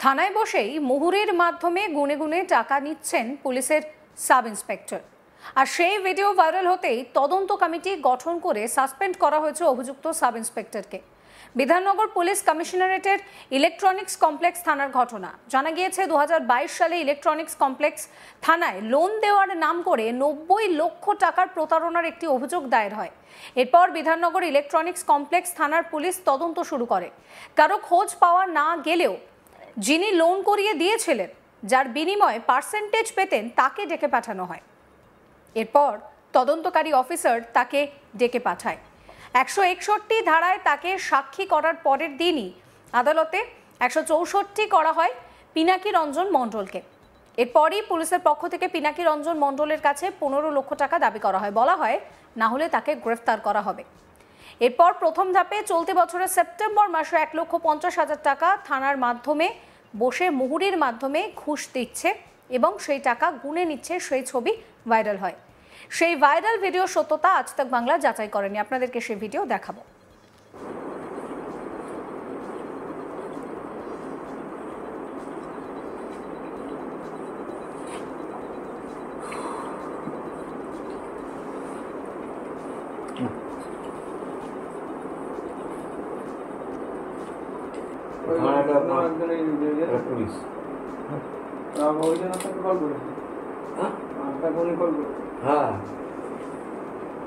থানায় বসেই মুহুরীর মাধ্যমে গুনে গুনে টাকা নিচ্ছেন পুলিশের সাব ইন্সপেক্টর। আর সেই ভিডিও ভাইরাল হতেই তদন্ত কমিটি গঠন করে সাসপেন্ড করা হয়েছে অভিযুক্ত সাব ইন্সপেক্টরকে। বিধাননগর পুলিশ কমিশনারেটের ইলেকট্রনিক্স কমপ্লেক্স থানার ঘটনা। জানা গিয়েছে 2022 সালে ইলেকট্রনিক্স কমপ্লেক্স থানায় লোন দেওয়ার নাম করে 90 লক্ষ টাকার প্রতারণার একটি অভিযোগ দায়ের হয়। এরপর বিধাননগর ইলেকট্রনিক্স কমপ্লেক্স থানার পুলিশ তদন্ত শুরু করে। কারো খোঁজ পাওয়া না গেলেও যিনি লোন করিয়ে দিয়েছিলেন, যার বিনিময়ে পার্সেন্টেজ পেতেন, তাকে ডেকে পাঠানো হয়। এরপর তদন্তকারী অফিসার তাকে ডেকে পাঠায়। 161 ধারায় তাকে সাক্ষী করার পরের দিনই আদালতে 164 করা হয় পিনাকি রঞ্জন মণ্ডলকে। এরপরই পুলিশের পক্ষ থেকে পিনাকি রঞ্জন মণ্ডলের কাছে 15 লক্ষ টাকা দাবি করা হয়। বলা হয় না হলে তাকে গ্রেফতার করা হবে। এরপর প্রথম ধাপে চলতি বছরের সেপ্টেম্বর মাসে 1,50,000 টাকা থানার মাধ্যমে বসে মুহুরীর মাধ্যমে ঘুষ দিচ্ছে এবং সেই টাকা গুনে নিচ্ছে, সেই ছবি ভাইরাল হয়। সেই ভাইরাল ভিডিও সত্যতা আজ তাক বাংলা যাচাই করেনি। আপনাদেরকে সেই ভিডিও দেখাবো। পুলিশ হ্যাঁ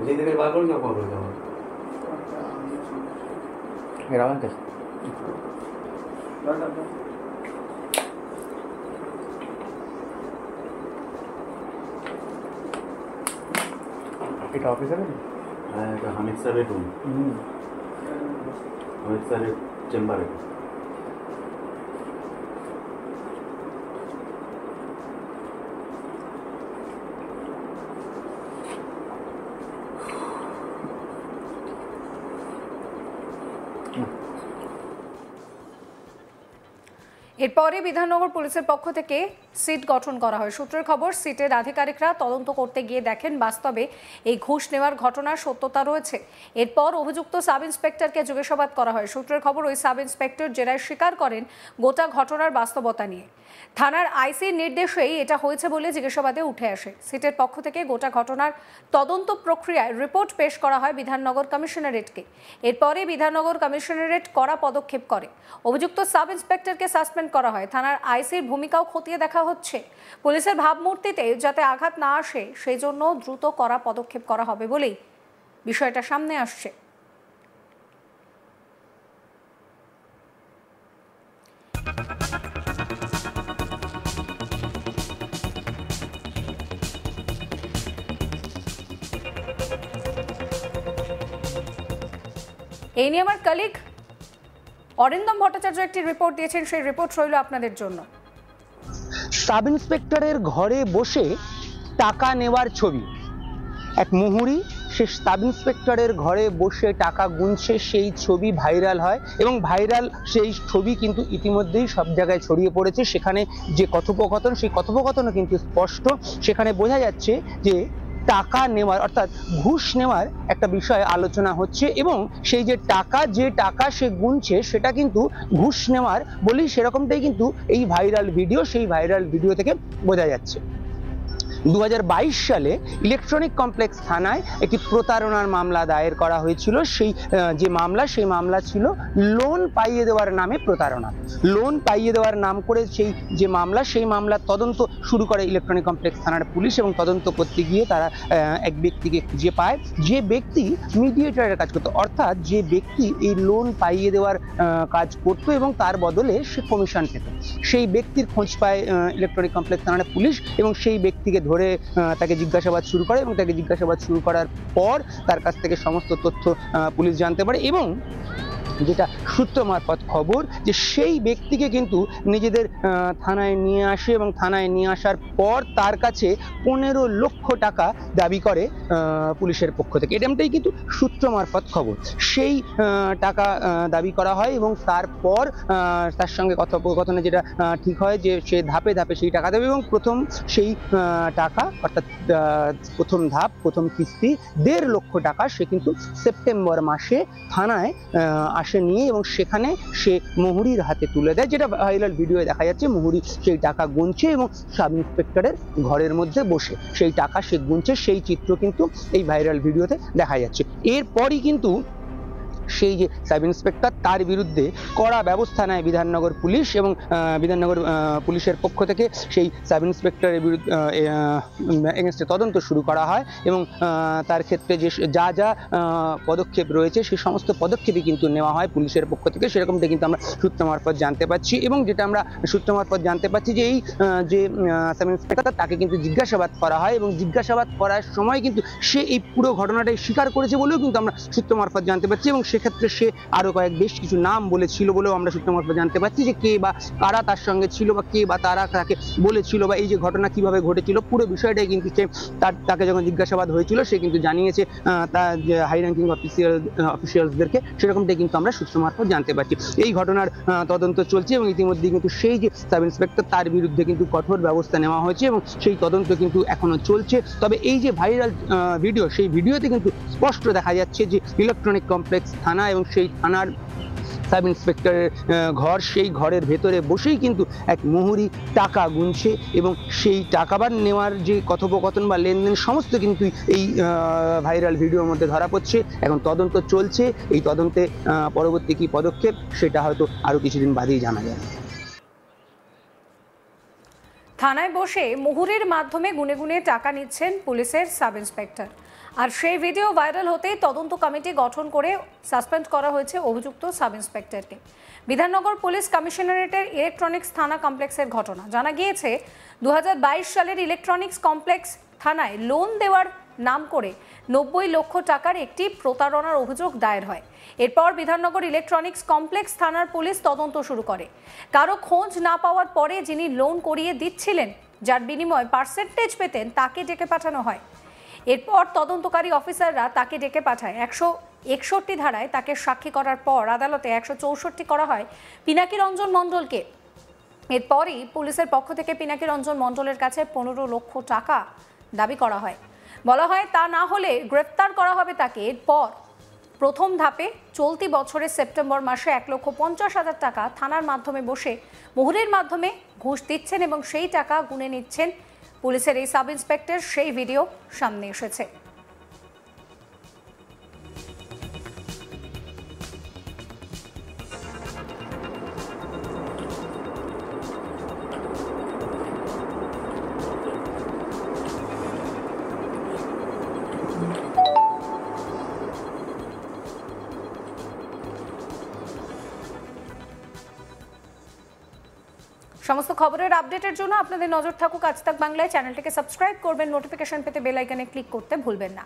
যেদিকে বার করি না কল করে আমার এটা অফিসার হ্যাঁ এটা হামিদ স্যারের রুম। হামিদ স্যারের চেম্বারে। এরপরে বিধাননগর পুলিশের পক্ষ থেকে সিট গঠন করা হয়। সূত্রের খবর, সিটের আধিকারিকরা তদন্ত করতে গিয়ে দেখেন বাস্তবে এই ঘুষ নেওয়ার ঘটনার সত্যতা রয়েছে। এরপর অভিযুক্ত সাব ইন্সপেক্টরকে জিজ্ঞাসাবাদ করা হয়। সূত্রের খবর, ওই সাব ইন্সপেক্টর জেরায় স্বীকার করেন গোটা ঘটনার বাস্তবতা নিয়ে। থানার আইসির নির্দেশেই এটা হয়েছে বলে জিজ্ঞাসাবাদে উঠে আসে। সিটের পক্ষ থেকে গোটা ঘটনার তদন্ত প্রক্রিয়ায় রিপোর্ট পেশ করা হয় বিধাননগর কমিশনারেটকে। এরপরে বিধাননগর কমিশনারেট কড়া পদক্ষেপ করে। অভিযুক্ত সাব ইন্সপেক্টরকে সাসপেন্ড করা হয়। থানার আইসির ভূমিকাও খতিয়ে দেখা হচ্ছে। পুলিশের ভাবমূর্তিতে যাতে আঘাত না আসে সেই জন্য দ্রুত কড়া পদক্ষেপ করা হবে বলেই বিষয়টা সামনে আসছে। এই নিয়ে আমার কলিগ অরিন্দম ভট্টাচার্য একটি রিপোর্ট দিয়েছেন, সেই রিপোর্ট রইল আপনাদের জন্য। সাব ইন্সপেক্টরের ঘরে বসে টাকা নেওয়ার ছবি, এক মুহুরী সে সাব ইন্সপেক্টরের ঘরে বসে টাকা গুনছে, সেই ছবি ভাইরাল হয় এবং ভাইরাল সেই ছবি কিন্তু ইতিমধ্যেই সব জায়গায় ছড়িয়ে পড়েছে। সেখানে যে কথোপকথন, সেই কথোপকথনও কিন্তু স্পষ্ট। সেখানে বোঝা যাচ্ছে যে টাকা নেওয়ার অর্থাৎ ঘুষ নেওয়ার একটা বিষয় আলোচনা হচ্ছে এবং সেই যে টাকা সে গুনছে সেটা কিন্তু ঘুষ নেওয়ার বলেই সেরকমটাই কিন্তু এই ভাইরাল ভিডিও, সেই ভাইরাল ভিডিও থেকে বোঝা যাচ্ছে। 2022 সালে ইলেকট্রনিক কমপ্লেক্স থানায় একটি প্রতারণার মামলা দায়ের করা হয়েছিল। সেই মামলা ছিল লোন পাইয়ে দেওয়ার নামে প্রতারণা। লোন পাইয়ে দেওয়ার নাম করে সেই মামলার তদন্ত শুরু করে ইলেকট্রনিক কমপ্লেক্স থানার পুলিশ এবং তদন্ত করতে গিয়ে তারা এক ব্যক্তিকে খুঁজে পায়, যে ব্যক্তি মিডিয়েটরের কাজ করতো, অর্থাৎ যে ব্যক্তি এই লোন পাইয়ে দেওয়ার কাজ করতো এবং তার বদলে সে কমিশন পেত। সেই ব্যক্তির খোঁজ পায় ইলেকট্রনিক কমপ্লেক্স থানার পুলিশ এবং সেই ব্যক্তিকে ধরে তাকে জিজ্ঞাসাবাদ শুরু করে এবং তাকে জিজ্ঞাসাবাদ শুরু করার পর তার কাছ থেকে সমস্ত তথ্য পুলিশ জানতে পারে এবং যেটা সূত্র মারফত খবর যে সেই ব্যক্তিকে কিন্তু নিজেদের থানায় নিয়ে আসে এবং থানায় নিয়ে আসার পর তার কাছে 15 লক্ষ টাকা দাবি করে পুলিশের পক্ষ থেকে। এটাই কিন্তু সূত্র মারফত খবর। সেই টাকা দাবি করা হয় এবং তারপর তার সঙ্গে কথোপকথনে যেটা ঠিক হয় যে সে ধাপে ধাপে সেই টাকা দেবে এবং প্রথম সেই টাকা অর্থাৎ প্রথম কিস্তি 1.5 লক্ষ টাকা সে কিন্তু সেপ্টেম্বর মাসে থানায় আসে বসে নিয়ে এবং সেখানে সে মুহুরীর হাতে তুলে দেয়, যেটা ভাইরাল ভিডিওয়ে দেখা যাচ্ছে। মুহুরী সেই টাকা গুনছে এবং সাব ইন্সপেক্টরের ঘরের মধ্যে বসে সেই টাকা সে গুনছে, সেই চিত্র কিন্তু এই ভাইরাল ভিডিওতে দেখা যাচ্ছে। এরপরই কিন্তু সেই যে সাব ইন্সপেক্টর, তার বিরুদ্ধে কড়া ব্যবস্থা নেয় বিধাননগর পুলিশ এবং বিধাননগর পুলিশের পক্ষ থেকে সেই সাব ইন্সপেক্টরের বিরুদ্ধে এগেনস্টে তদন্ত শুরু করা হয় এবং তার ক্ষেত্রে যে যা যা পদক্ষেপ রয়েছে সেই সমস্ত পদক্ষেপই কিন্তু নেওয়া হয় পুলিশের পক্ষ থেকে, সেরকমটা কিন্তু আমরা সূত্র মারফত জানতে পারছি। এবং যেটা আমরা সূত্র মারফত জানতে পারছি যে এই যে সাব ইন্সপেক্টর, তাকে কিন্তু জিজ্ঞাসাবাদ করা হয় এবং জিজ্ঞাসাবাদ করার সময় কিন্তু সে এই পুরো ঘটনাটাই স্বীকার করেছে বলেও কিন্তু আমরা সূত্র মারফত জানতে পারছি। এবং সেক্ষেত্রে সে আরো বেশ কিছু নাম বলেছিল বলেও আমরা সূত্র মারফত জানতে পারছি, যে কে বা কারা তার সঙ্গে ছিল বা কে বা তারা তাকে বলেছিল বা এই যে ঘটনা কিভাবে ঘটেছিল, পুরো বিষয়টাই কিন্তু সে তাকে যখন জিজ্ঞাসাবাদ হয়েছিল সে কিন্তু জানিয়েছে তার যে হাই র্যাঙ্কিং অফিসিয়ালসদেরকে, সেরকমটাই কিন্তু আমরা সূত্র মারফত জানতে পারছি। এই ঘটনার তদন্ত চলছে এবং ইতিমধ্যে কিন্তু সেই যে সাব ইন্সপেক্টর, তার বিরুদ্ধে কিন্তু কঠোর ব্যবস্থা নেওয়া হয়েছে এবং সেই তদন্ত কিন্তু এখনো চলছে। তবে এই যে ভাইরাল ভিডিও, সেই ভিডিওতে কিন্তু স্পষ্ট দেখা যাচ্ছে যে ইলেকট্রনিক কমপ্লেক্স থানা এবং সেই থানার সাব ইন্সপেক্টরের ঘর, সেই ঘরের ভেতরে বসেই কিন্তু এক মুহুরী টাকা গুনছে এবং সেই টাকাবার নেওয়ার যে কথোপকথন বা লেনদেন সমস্ত কিন্তু এই ভাইরাল ভিডিওর মধ্যে ধরা পড়ছে। এখন তদন্ত চলছে, এই তদন্তে পরবর্তী কী পদক্ষেপ সেটা হয়তো আরও কিছুদিন বাদেই জানা যাবে। থানায় বসে মুহুরীর মাধ্যমে গুনে গুনে টাকা নিচ্ছেন পুলিশের সাব ইন্সপেক্টর, আর সেই ভিডিও ভাইরাল হতেই তদন্ত কমিটি গঠন করে সাসপেন্ড করা হয়েছে অভিযুক্ত সাব ইন্সপেক্টরকে। বিধাননগর পুলিশ কমিশনারেটের ইলেকট্রনিক্স থানা কমপ্লেক্সের ঘটনা। জানা গিয়েছে 2022 সালের ইলেকট্রনিক্স কমপ্লেক্স থানায় লোন দেওয়ার নাম করে 90 লক্ষ টাকার একটি প্রতারণার অভিযোগ দায়ের হয়। এরপর বিধাননগর ইলেকট্রনিক্স কমপ্লেক্স থানার পুলিশ তদন্ত শুরু করে। কারো খোঁজ না পাওয়ার পরে যিনি লোন করিয়ে দিচ্ছিলেন, যার বিনিময়ে পার্সেন্টেজ পেতেন, তাকে ডেকে পাঠানো হয়। এরপর তদন্তকারী অফিসাররা তাকে ডেকে পাঠায়। 161 ধারায় তাকে সাক্ষী করার পর আদালতে 164 করা হয় পিনাকি রঞ্জন মণ্ডলকে। এরপরই পুলিশের পক্ষ থেকে পিনাকি রঞ্জন মণ্ডলের কাছে 15 লক্ষ টাকা দাবি করা হয়। বলা হয় তা না হলে গ্রেফতার করা হবে তাকে। এরপর প্রথম ধাপে চলতি বছরের সেপ্টেম্বর মাসে 1,50,000 টাকা থানার মাধ্যমে বসে মুহুরীর মাধ্যমে ঘুষ দিচ্ছেন এবং সেই টাকা গুনে নিচ্ছেন পুলিশের এই সাব ইন্সপেক্টর। সেই ভিডিও সামনে এসেছে। সমস্ত খবরের আপডেটের জন্য আপনাদের নজর থাকুক আজ তাক বাংলায়। চ্যানেলটিকে সাবস্ক্রাইব করবেন, নোটিফিকেশন পেতে বেল আইকনে ক্লিক করতে ভুলবেন না।